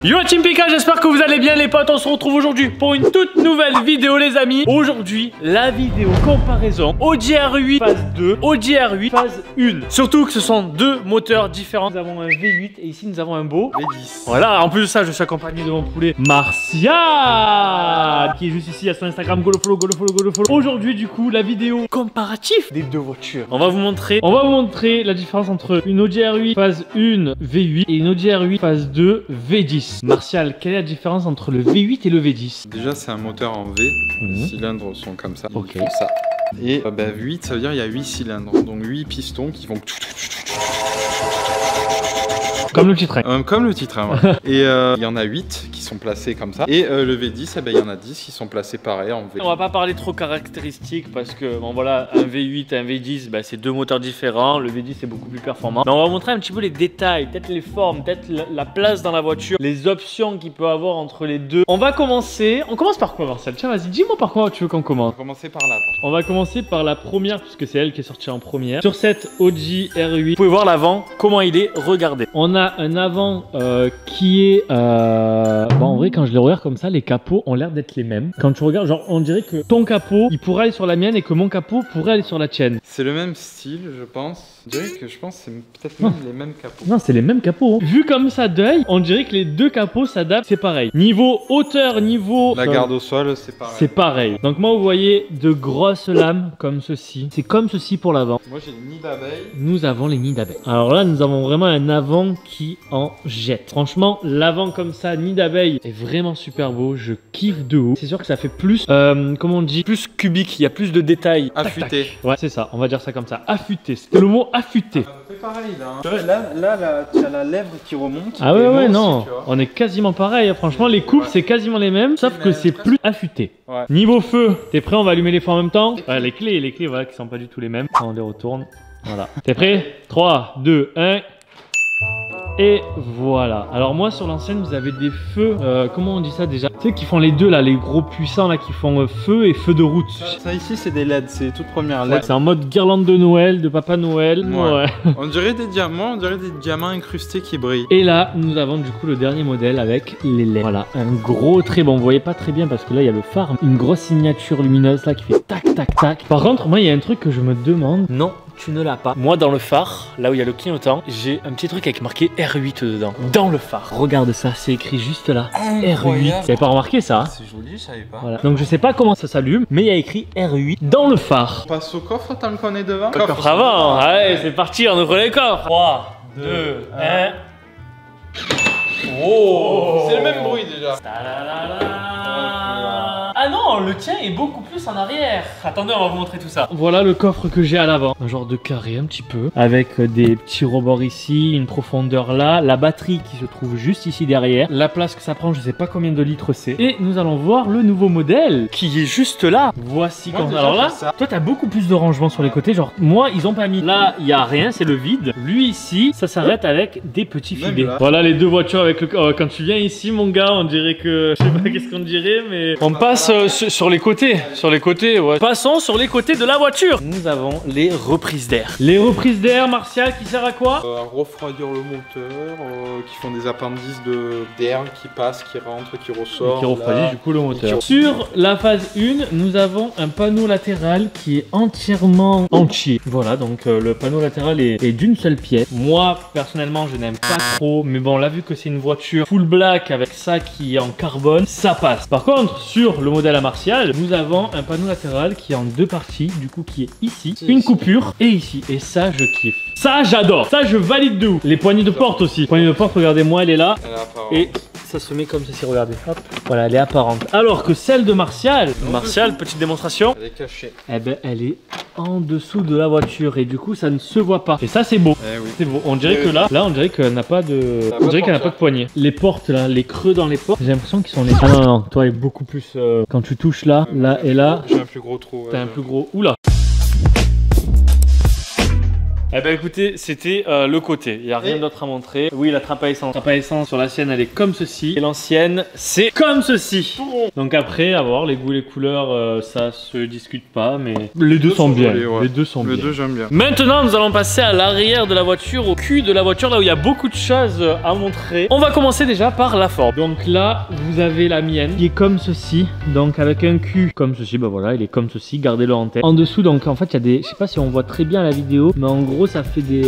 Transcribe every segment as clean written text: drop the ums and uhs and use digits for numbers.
Yo Team Pika, j'espère que vous allez bien les potes. On se retrouve aujourd'hui pour une toute nouvelle vidéo les amis. Aujourd'hui, la vidéo comparaison Audi R8 phase 2, Audi R8 phase 1. Surtout que ce sont deux moteurs différents. Nous avons un V8 et ici nous avons un beau V10. Voilà, en plus de ça, je suis accompagné de mon poulet Martial qui est juste ici à son Instagram. Go le follow, go le follow, go le follow. Aujourd'hui du coup, la vidéo comparatif des deux voitures. On va vous montrer la différence entre une Audi R8 phase 1 V8 et une Audi R8 phase 2 V10. Martial, quelle est la différence entre le V8 et le V10? Déjà, c'est un moteur en V. Les cylindres sont comme ça. Ok. Ils font ça. Et V8, ça veut dire qu'il y a 8 cylindres. Donc 8 pistons qui vont... Comme le titre. Comme le titre, ouais. Et il y en a 8 qui sont placés comme ça. Et le V10, il y en a 10 qui sont placés pareil en V. On va pas parler trop caractéristiques parce que bon voilà, un V8 et un V10, c'est deux moteurs différents. Le V10 est beaucoup plus performant. Mais on va vous montrer un petit peu les détails, peut-être les formes, peut-être la place dans la voiture, les options qu'il peut avoir entre les deux. On va commencer. On commence par quoi, Marcel? Tiens, vas-y, dis-moi par quoi tu veux qu'on commence. On va commencer par là. On va commencer par la première puisque c'est elle qui est sortie en première. Sur cette Audi R8, vous pouvez voir l'avant, comment il est. Regardez. On a un avant qui est bon, en vrai quand je les regarde comme ça, les capots ont l'air d'être les mêmes. Quand tu regardes, genre on dirait que ton capot il pourrait aller sur la mienne et que mon capot pourrait aller sur la tienne. C'est le même style, je pense. Je dirais que je pense que c'est peut-être même les mêmes capots. Non, c'est les mêmes capots. Vu comme ça d'œil, on dirait que les deux capots s'adaptent, c'est pareil. Niveau hauteur, niveau... La garde au sol, c'est pareil. C'est pareil. Donc moi, vous voyez de grosses lames comme ceci. C'est comme ceci pour l'avant. Moi, j'ai le nid d'abeille. Nous avons les nids d'abeilles. Alors là, nous avons vraiment un avant qui en jette. Franchement, l'avant comme ça, nid d'abeille, est vraiment super beau. Je kiffe de haut. C'est sûr que ça fait plus, comment on dit, plus cubique. Il y a plus de détails. Affûté. Tac, tac. Ouais, c'est ça. On va dire ça comme ça. Affûté. C'était le mot affûté. C'est pareil là. Là, tu as la lèvre qui remonte. Ah ouais, ouais, aussi, non. On est quasiment pareil. Franchement, les coupes, c'est quasiment les mêmes, sauf que c'est plus affûté. Ouais. Niveau feu, t'es prêt? On va allumer les feux en même temps. Ouais, les clés, voilà, qui sont pas du tout les mêmes. On les retourne. Voilà. T'es prêt? 3, 2, 1. Et voilà. Alors moi sur l'ancienne vous avez des feux, comment on dit ça déjà? Tu sais qui font les deux là, les gros puissants là qui font feu et feu de route. Ça ici c'est des LED, c'est toute première LED. Ouais, c'est en mode guirlande de Noël, de Papa Noël. Ouais. On dirait des diamants, on dirait des diamants incrustés qui brillent. Et là nous avons du coup le dernier modèle avec les LED. Voilà, un gros trait, bon vous voyez pas très bien parce que là il y a le phare, une grosse signature lumineuse là qui fait tac tac tac. Par contre moi il y a un truc que je me demande. Non, tu ne l'as pas. Moi dans le phare, là où il y a le clignotant, j'ai un petit truc avec marqué R8 dedans. Dans le phare. Regarde ça, c'est écrit juste là. R8. T'avais pas remarqué ça? C'est joli, je savais pas. Voilà. Donc je sais pas comment ça s'allume, mais il y a écrit R8 dans le phare. On passe au coffre tant qu'on est devant. Coffre avant. Allez, c'est parti, on ouvre les coffres. 3, 2, 1. Oh, c'est le même bruit déjà. Ah non, le tien est beaucoup plus en arrière. Attendez, on va vous montrer tout ça. Voilà le coffre que j'ai à l'avant. Un genre de carré un petit peu. Avec des petits rebords ici, une profondeur là. La batterie qui se trouve juste ici derrière. La place que ça prend, je sais pas combien de litres c'est. Et nous allons voir le nouveau modèle qui est juste là. Voici quand... Alors là, toi t'as beaucoup plus de rangement sur les côtés. Genre moi, ils ont pas mis. Là, il y a rien, c'est le vide. Lui ici, ça s'arrête avec des petits filets. Voilà les deux voitures avec le... Oh, quand tu viens ici, mon gars, on dirait que... Je sais pas qu'est-ce qu'on dirait, mais... On passe... sur les côtés, ouais. Passons sur les côtés de la voiture. Nous avons les reprises d'air. Les reprises d'air, Martial, qui sert à quoi? À refroidir le moteur, qui font des appendices d'air qui passent, qui rentrent, qui ressortent. Qui refroidit du coup le moteur. Sur la phase 1, nous avons un panneau latéral qui est entièrement entier. Voilà, donc le panneau latéral est d'une seule pièce. Moi, personnellement, je n'aime pas trop. Mais bon, là, vu que c'est une voiture full black avec ça qui est en carbone, ça passe. Par contre, sur le modèle à Martial, nous avons un panneau latéral qui est en deux parties, du coup qui est ici, une coupure et ici. Et ça, je kiffe. Ça, j'adore. Ça, je valide de ouf. Les poignées de porte aussi. Poignée de porte, regardez-moi, elle est là. Et ça se met comme ceci, regardez. Hop. Voilà, elle est apparente. Alors que celle de Martial, petite démonstration. Elle est cachée. Eh ben, elle est en dessous de la voiture et du coup, ça ne se voit pas. Et ça, c'est beau. Oui. C'est beau. On dirait que là, on dirait qu'elle n'a pas de... On dirait qu'elle n'a pas de poignée. Les portes, là, les creux dans les portes, j'ai l'impression qu'ils sont les... Ah non, non, toi, est beaucoup plus... Quand tu touches là, là et là... J'ai un plus gros trou. T'as un plus gros... Oula. Eh ben écoutez, c'était le côté. Il n'y a rien d'autre à montrer. Oui, la trappe à essence. La trappe à essence sur la sienne, elle est comme ceci. Et l'ancienne, c'est comme ceci. Donc après, à voir, les goûts et les couleurs, ça se discute pas. Mais les deux sont bien. Jolis, ouais. Les deux sont bien. Les deux, j'aime bien. Maintenant, nous allons passer à l'arrière de la voiture, au cul de la voiture, là où il y a beaucoup de choses à montrer. On va commencer déjà par la forme. Donc là, vous avez la mienne qui est comme ceci. Donc avec un cul comme ceci, bah voilà, il est comme ceci, gardez-le en tête. En dessous, donc en fait, il y a des, je sais pas si on voit très bien la vidéo, mais en gros, ça fait des,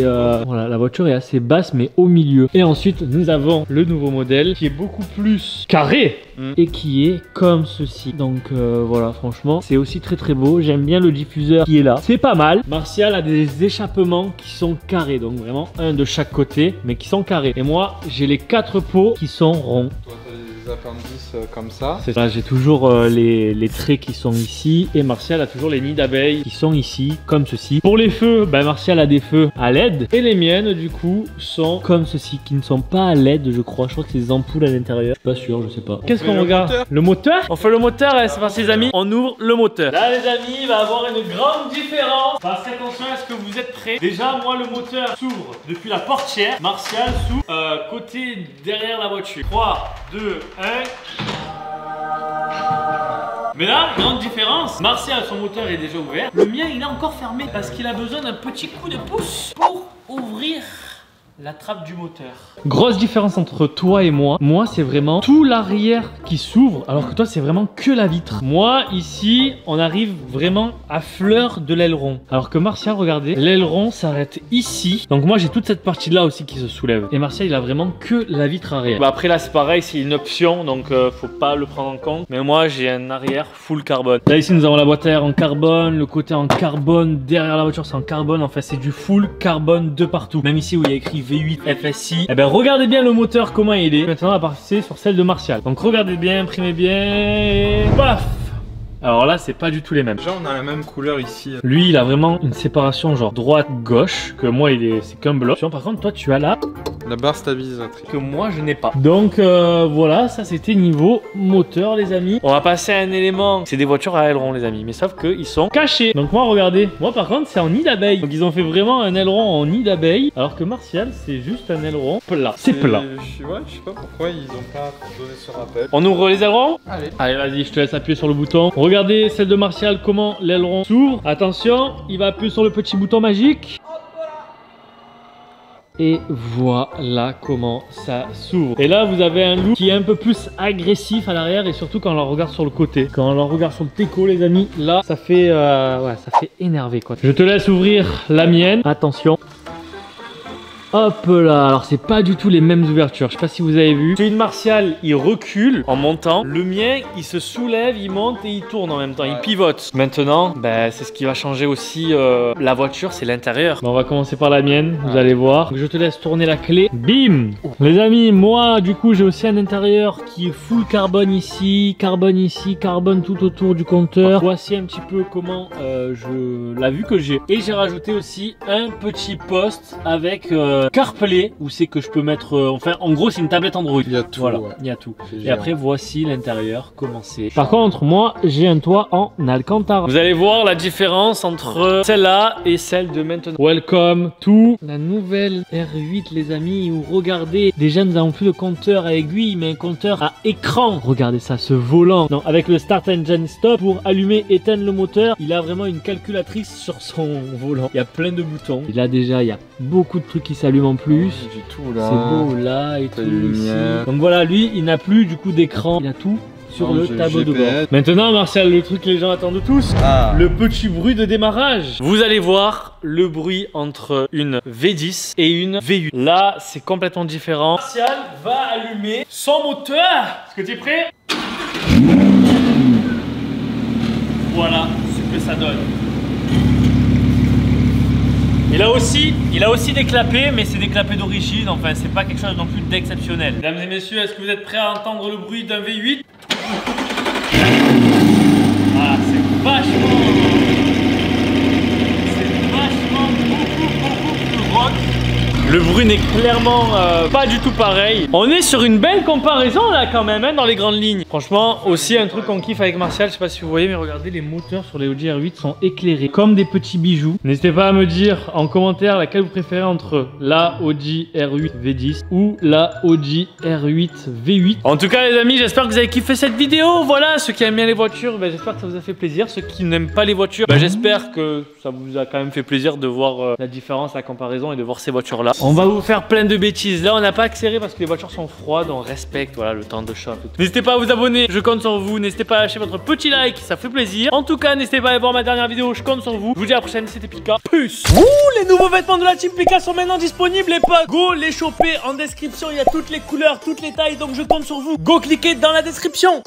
voilà, la voiture est assez basse, mais au milieu. Et ensuite, nous avons le nouveau modèle qui est beaucoup plus carré et qui est comme ceci. Donc voilà, franchement, c'est aussi très très beau. J'aime bien le diffuseur qui est là. C'est pas mal. Martial a des échappements qui sont carrés, donc vraiment un de chaque côté, mais qui sont carrés. Et moi, j'ai les 4 pots qui sont ronds. Toi, t'as des appendices comme ça. C'est ça, j'ai toujours les traits qui sont ici et Martial a toujours les nids d'abeilles qui sont ici, comme ceci. Pour les feux, ben Martial a des feux à LED et les miennes du coup sont comme ceci, qui ne sont pas à LED je crois. Je crois que c'est des ampoules à l'intérieur. Je suis pas sûr, je sais pas. Qu'est-ce qu'on regarde? Le moteur? On fait le moteur, allez, c'est parti les amis, on ouvre le moteur. Là les amis, il va y avoir une grande différence. Parce attention, est-ce que vous êtes prêts? Déjà moi le moteur s'ouvre depuis la portière. Martial s'ouvre côté derrière la voiture. 3, 2, 1. Mais là, grande différence, Martial, son moteur est déjà ouvert. Le mien, il est encore fermé parce qu'il a besoin d'un petit coup de pouce pour ouvrir la trappe du moteur. Grosse différence entre toi et moi. Moi, c'est vraiment tout l'arrière qui s'ouvre, alors que toi, c'est vraiment que la vitre. Moi, ici, on arrive vraiment à fleur de l'aileron. Alors que Martial, regardez, l'aileron s'arrête ici. Donc moi, j'ai toute cette partie-là aussi qui se soulève. Et Martial, il a vraiment que la vitre arrière. Bah après, là, c'est pareil, c'est une option, donc faut pas le prendre en compte. Mais moi, j'ai un arrière full carbone. Là, ici, nous avons la boîte à air en carbone, le côté en carbone, derrière la voiture, c'est en carbone. En fait, c'est du full carbone de partout. Même ici où il y a écrit V8 FSI. Eh ben regardez bien le moteur comment il est. Maintenant on va passer sur celle de Martial. Donc regardez bien, imprimez bien. Paf. Alors là, c'est pas du tout les mêmes. Déjà, on a la même couleur ici. Lui, il a vraiment une séparation genre droite-gauche. Que moi, c'est qu'un bloc. Par contre, toi, tu as là la barre stabilisatrice. Que moi, je n'ai pas. Donc voilà, ça c'était niveau moteur, les amis. On va passer à un élément. C'est des voitures à aileron, les amis. Mais sauf qu'ils sont cachés. Donc moi, regardez. Moi, par contre, c'est en nid d'abeille. Donc ils ont fait vraiment un aileron en nid d'abeille. Alors que Martial, c'est juste un aileron plat. C'est plat. Je sais pas pourquoi ils ont pas donné ce rappel. On ouvre les ailerons? Allez. Allez, vas-y, je te laisse appuyer sur le bouton. Regardez celle de Martial, comment l'aileron s'ouvre. Attention, il va appuyer sur le petit bouton magique. Et voilà comment ça s'ouvre. Et là, vous avez un look qui est un peu plus agressif à l'arrière et surtout quand on la regarde sur le côté. Quand on la regarde sur le déco, les amis, là, ça fait, ouais, ça fait énerver quoi. Je te laisse ouvrir la mienne. Attention. Hop là, alors c'est pas du tout les mêmes ouvertures, je sais pas si vous avez vu. Celui de Martial, il recule en montant. Le mien, il se soulève, il monte et il tourne en même temps, il pivote. Maintenant, ben, c'est ce qui va changer aussi la voiture, c'est l'intérieur. On va commencer par la mienne, vous allez voir. Donc, je te laisse tourner la clé. Bim. Les amis, moi du coup j'ai aussi un intérieur qui est full carbone ici, carbone tout autour du compteur. Voici un petit peu comment la vue que j'ai. Et j'ai rajouté aussi un petit poste avec CarPlay où c'est que je peux mettre enfin en gros c'est une tablette Android. Il y a tout. Voilà, ouais. Il y a tout. Et après voici l'intérieur comment c'est. Par contre moi j'ai un toit en Alcantara. Vous allez voir la différence entre celle-là et celle de maintenant. Welcome to la nouvelle R8 les amis où regardez déjà nous avons plus de compteur à aiguille mais un compteur à écran. Regardez ça, ce volant. Non, avec le Start Engine Stop pour allumer éteindre le moteur, il a vraiment une calculatrice sur son volant. Il y a plein de boutons. Et là déjà il y a beaucoup de trucs qui s'allument en plus. C'est beau là et tout ici. Donc voilà, lui il n'a plus du coup d'écran, il a tout sur le tableau de bord. Maintenant Martial, le truc que les gens attendent tous, le petit bruit de démarrage. Vous allez voir le bruit entre une V10 et une V8. Là c'est complètement différent. Martial va allumer son moteur. Est-ce que tu es prêt? Voilà ce que ça donne. Il a aussi des clapets, mais c'est des clapets d'origine, enfin c'est pas quelque chose non plus d'exceptionnel. Mesdames et messieurs, est-ce que vous êtes prêts à entendre le bruit d'un V8? Ah, c'est vachement beaucoup plus rock Le bruit n'est clairement pas du tout pareil. On est sur une belle comparaison là quand même, hein, dans les grandes lignes. Franchement, aussi un truc qu'on kiffe avec Martial, je sais pas si vous voyez, mais regardez, les moteurs sur les Audi R8 sont éclairés comme des petits bijoux. N'hésitez pas à me dire en commentaire laquelle vous préférez entre la Audi R8 V10 ou la Audi R8 V8. En tout cas les amis, j'espère que vous avez kiffé cette vidéo. Voilà, ceux qui aiment bien les voitures, j'espère que ça vous a fait plaisir. Ceux qui n'aiment pas les voitures, j'espère que ça vous a quand même fait plaisir de voir la différence, la comparaison et de voir ces voitures là. On va vous faire plein de bêtises. Là on n'a pas accéléré parce que les voitures sont froides, on respecte voilà, le temps de chauffe. N'hésitez pas à vous abonner, je compte sur vous. N'hésitez pas à lâcher votre petit like, ça fait plaisir. En tout cas, n'hésitez pas à aller voir ma dernière vidéo, je compte sur vous. Je vous dis à la prochaine, c'était Pika. Peace. Ouh, les nouveaux vêtements de la team Pika sont maintenant disponibles les potes. Go les choper en description, il y a toutes les couleurs, toutes les tailles, donc je compte sur vous. Go cliquer dans la description.